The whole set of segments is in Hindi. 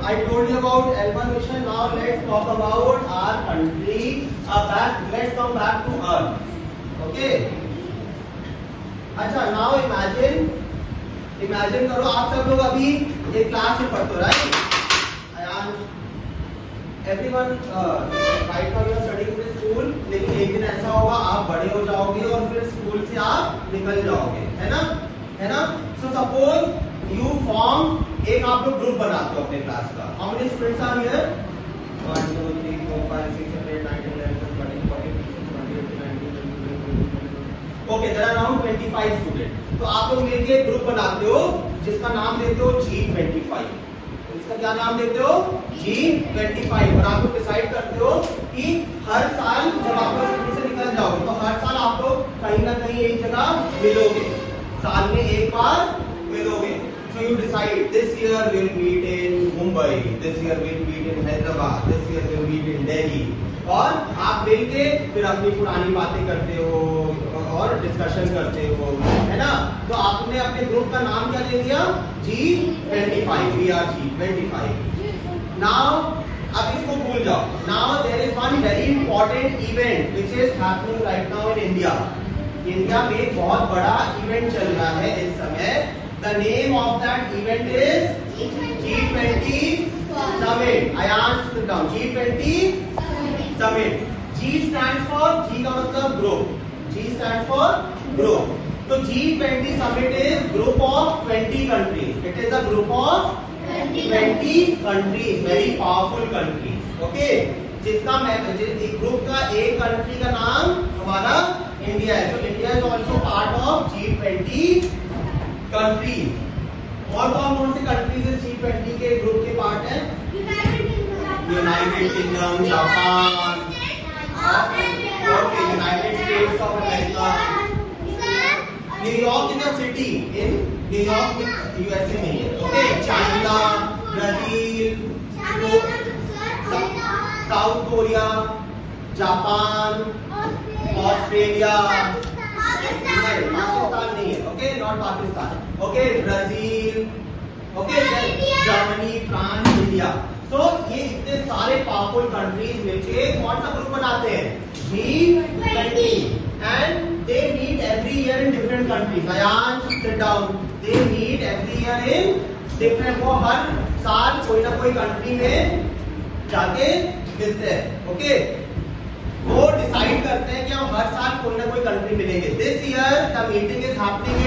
I told you about L1 mission. Now let's talk about our country. Let's come back to Earth. Okay. अच्छा, now imagine करो आप सब लोग अभी एक क्लास में पढ़ते हो, right? Everyone right now you are studying in school, लेकिन एक दिन ऐसा होगा आप बड़े हो जाओगे और फिर स्कूल से आप निकल जाओगे, है ना? So suppose you form एक आप लोग ग्रुप बनाते हो अपने क्लास का. How many students are here? 1 2 3 4 5 6 7 8 9 10 11 12 13 14 15 16 17 18 19 20 21 Okay, there are around 25 students. तो आप लोग मिलके एक ग्रुप बनाते हो जिसका नाम देते हो G25. इसका क्या नाम देते हो? G25. और आप लोग डिसाइड करते हो कि हर साल जब आप लोग स्कूल से निकल जाओगे तो हर साल आप लोग कहीं ना कहीं एक जगह मिलोगे, साल में एक बार मिलोगे. So you decide this year we'll meet in Mumbai, this year we'll meet in Hyderabad, this year we'll meet in Delhi. और आप मिलके फिर अपनी पुरानी बातें करते हो और डिस्कशन करते हो, है ना? तो आपने अपने ग्रुप का नाम क्या दे दिया? G25. We are G25. Now अब इसको भूल जाओ. Now there is one very important event which is happening right now in India. India में एक बहुत बड़ा इवेंट चल रहा है इस समय. The name of that event is G20 Summit. Ayan, sit down. G20 Summit. G stands for, G का मतलब group. G stands for group. So G20 Summit is group of 20 countries. It is a group of 20 countries, very powerful countries. Okay. जिसका ग्रुप का एक कंट्री का नाम हमारा इंडिया है. So India is also part of G20 countries. और कौन से कंट्रीज G20 के ग्रुप के पार्ट है? United Kingdom, Japan, United States of America. New York is a city in New York USA में है. Okay. China, Brazil, South Korea, Japan, Australia, Pakistan नहीं है. Okay, not Pakistan. Okay, Brazil, okay, Germany, France, India. So ये इतने सारे पावरफुल कंट्रीज मिलके कौन सा ग्रुप बनाते हैं? G20. And they meet every year in different countries. Ayaan, sit down. They meet every year in different. वो हर साल कोई ना कोई कंट्री में जाके मिलते हैं. ओके. वो डिसाइड करते हैं कि हम हर साल कोई ना कोई कंट्री मिलेंगे. This year the meeting is happening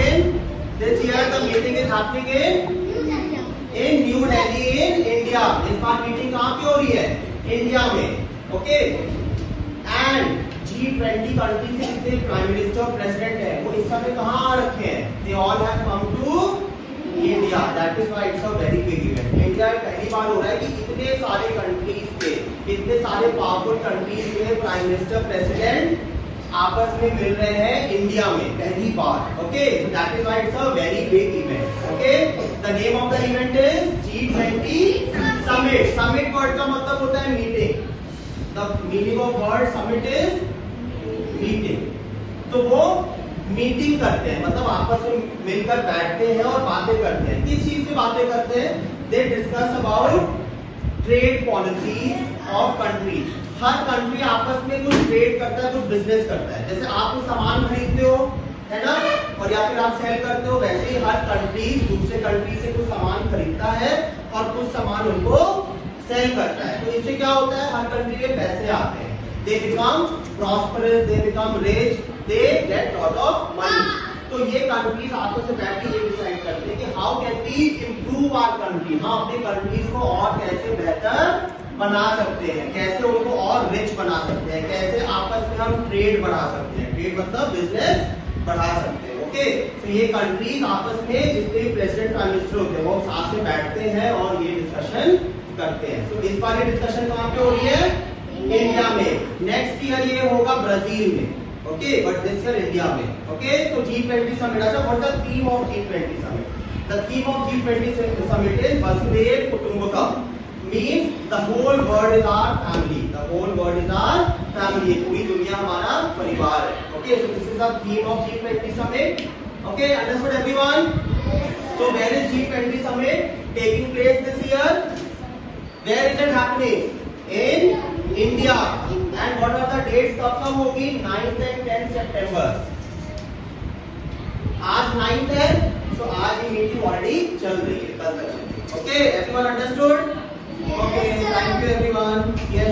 in new Delhi in India. इस बार मीटिंग कहाँ पे हो रही है? इंडिया में. ओके. एंड G20 कंट्री के जितने प्राइम मिनिस्टर, प्रेसिडेंट है, वो इस समय कहाँ आ रखे हैं? They all have come to India. That is why it's a very big event. India में पहली बार हो रहा है कि इतने सारे कंट्रीज के, इतने सारे पावरफुल कंट्रीज के प्राइम मिनिस्टर, प्रेसिडेंट आपस में मिल रहे हैं इंडिया में पहली बार. Okay. That is why it's a very big event. Okay. The name of the event is G20 Summit. Summit word का मतलब होता है meeting. The meaning of word summit is meeting. तो वो मीटिंग करते हैं, मतलब आपस में मिलकर बैठते हैं और बातें करते हैं. किस चीज पे बातें करते हैं? They discuss about trade policies of country. Her country आपस में कुछ ट्रेड करता है, कुछ बिजनेस करता है. जैसे आप कुछ सामान खरीदते हो, है ना, और या फिर आप सेल करते हो, वैसे ही हर कंट्री दूसरे कंट्री से कुछ सामान खरीदता है और कुछ सामान उनको सेल करता है. तो इससे क्या होता है? हर कंट्री के पैसे आते हैं. They become prosperous, they become rich, they get lot of money. तो ये कंट्रीज आपस में बैठ के ये डिसाइड करते हैं कि how can we improve our country. हम अपने कंट्रीज को और कैसे बेहतर बना सकते हैं, कैसे उनको और रिच बना सकते हैं, कैसे आपस में हम ट्रेड बढ़ा सकते हैं. ट्रेड मतलब बिजनेस बढ़ा सकते हैं. ओके. तो ये कंट्रीज आपस में जितने प्रेसिडेंट, प्राइम मिनिस्टर होते हैं वो साथ में बैठते हैं और ये डिस्कशन करते हैं. तो इस बार ये डिस्कशन कहाँ पे हो रही है? इंडिया में. नेक्स्ट ईयर ये होगा ब्राजील में. Okay. But this year India में. ओके. तो G20 समिट. अच्छा, what is the theme of G20 summit? The theme of G20 summit is वसुधैव कुटुंबकम. Means the whole world is our family. The whole world is our family. पूरी दुनिया हमारा परिवार है. Okay. So this is the theme of G20 summit. Okay. Understood everyone? So where is G20 summit taking place this year? Where is it happening? In India. And what are the dates? कब होगी? 9th and 10th September. आज 9th है, so आज ये मीटिंग ऑलरेडी चल रही है, कल तक चलेगी. Okay, everyone understood? Okay, thank you everyone. Yes.